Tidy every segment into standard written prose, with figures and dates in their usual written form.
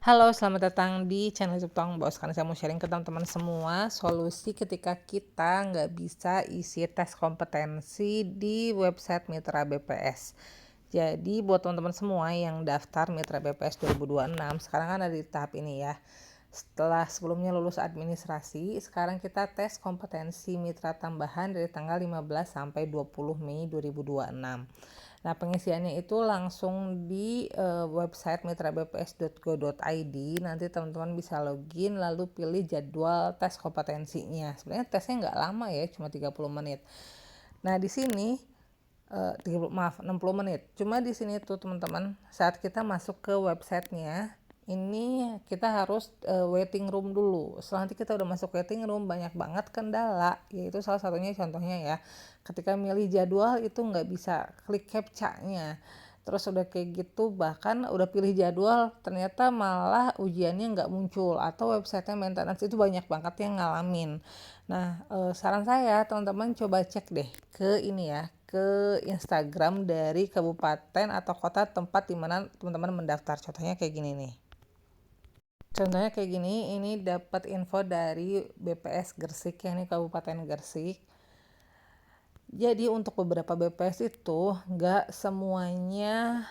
Halo, selamat datang di channel YouTube Tong Bos. Karena saya mau sharing ke teman-teman semua solusi ketika kita nggak bisa isi tes kompetensi di website Mitra BPS. Jadi buat teman-teman semua yang daftar Mitra BPS 2026, sekarang kan ada di tahap ini ya. Setelah sebelumnya lulus administrasi, sekarang kita tes kompetensi mitra tambahan dari tanggal 15 sampai 20 Mei 2026. Nah, pengisiannya itu langsung di website mitrabps.go.id. Nanti teman-teman bisa login lalu pilih jadwal tes kompetensinya. Sebenarnya tesnya nggak lama ya, cuma 30 menit. Nah, di sini 60 menit. Cuma di sini tuh teman-teman, saat kita masuk ke websitenya, ini kita harus waiting room dulu. Setelah nanti kita udah masuk waiting room, banyak banget kendala, yaitu salah satunya contohnya ya, ketika milih jadwal itu nggak bisa klik captcha-nya. Terus udah kayak gitu, bahkan udah pilih jadwal ternyata malah ujiannya nggak muncul atau websitenya maintenance. Itu banyak banget yang ngalamin. Nah, saran saya teman-teman coba cek deh ke ini ya, ke Instagram dari kabupaten atau kota tempat dimana teman-teman mendaftar. Contohnya kayak gini nih. Contohnya kayak gini, ini dapat info dari BPS Gresik ya, ini Kabupaten Gresik. Jadi untuk beberapa BPS itu nggak semuanya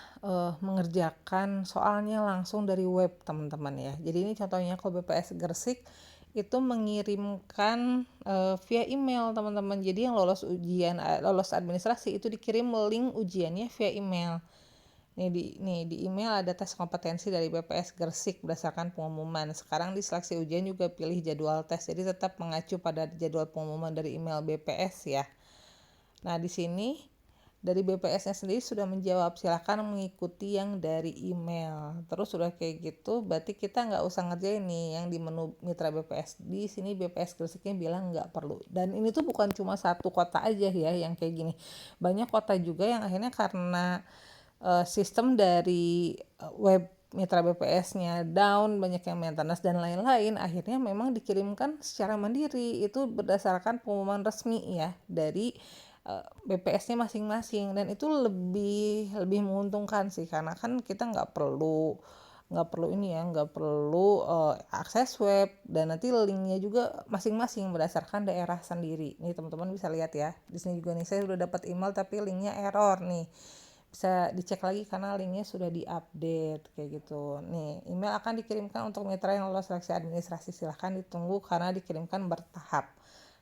mengerjakan soalnya langsung dari web teman-teman ya. Jadi ini contohnya kalau BPS Gresik itu mengirimkan via email teman-teman. Jadi yang lolos ujian, lolos administrasi itu dikirim link ujiannya via email. Nih di email ada tes kompetensi dari BPS Gresik berdasarkan pengumuman. Sekarang di seleksi ujian juga pilih jadwal tes. Jadi tetap mengacu pada jadwal pengumuman dari email BPS ya. Nah, di sini dari BPS-nya sendiri sudah menjawab, silakan mengikuti yang dari email. Terus sudah kayak gitu, berarti kita nggak usah ngerjain nih yang di menu mitra BPS. Di sini BPS Gresiknya bilang nggak perlu. Dan ini tuh bukan cuma satu kota aja ya yang kayak gini. Banyak kota juga yang akhirnya karena sistem dari web mitra BPS-nya down, banyak yang maintenance dan lain-lain, akhirnya memang dikirimkan secara mandiri. Itu berdasarkan pengumuman resmi ya dari BPS-nya masing-masing, dan itu lebih menguntungkan sih, karena kan kita nggak perlu akses web, dan nanti linknya juga masing-masing berdasarkan daerah sendiri. Nih teman-teman bisa lihat ya, di sini juga nih saya sudah dapat email tapi linknya error nih, bisa dicek lagi karena linknya sudah diupdate kayak gitu. Nih, email akan dikirimkan untuk mitra yang lolos seleksi administrasi, silahkan ditunggu karena dikirimkan bertahap.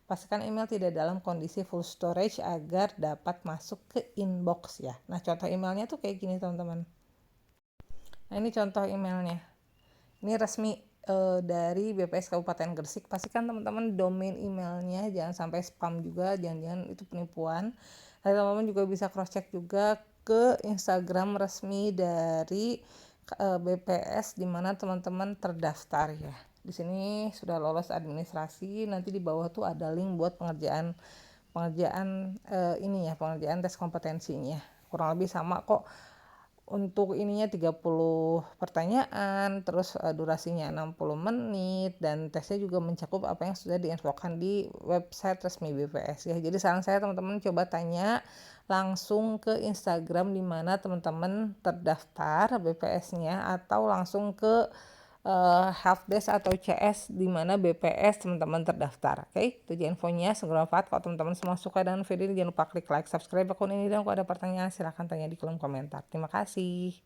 Pastikan email tidak dalam kondisi full storage agar dapat masuk ke inbox ya. Nah, contoh emailnya tuh kayak gini teman-teman. Nah, ini contoh emailnya. Ini resmi dari BPS Kabupaten Gresik. Pastikan teman-teman domain emailnya jangan sampai spam juga, jangan-jangan itu penipuan. Lalu teman-teman juga bisa cross check juga ke Instagram resmi dari BPS di mana teman-teman terdaftar ya. Di sini sudah lolos administrasi, nanti di bawah tuh ada link buat pengerjaan pengerjaan tes kompetensinya. Kurang lebih sama kok. Untuk ininya 30 pertanyaan, terus durasinya 60 menit, dan tesnya juga mencakup apa yang sudah diinfokan di website resmi BPS ya. Jadi saran saya teman-teman coba tanya langsung ke Instagram di mana teman-teman terdaftar BPS-nya, atau langsung ke helpdesk atau CS di mana BPS teman-teman terdaftar. Oke, itu aja infonya. Semoga bermanfaat. Kalau teman-teman semua suka dengan video ini, jangan lupa klik like, subscribe akun ini, dan kalau ada pertanyaan silahkan tanya di kolom komentar. Terima kasih.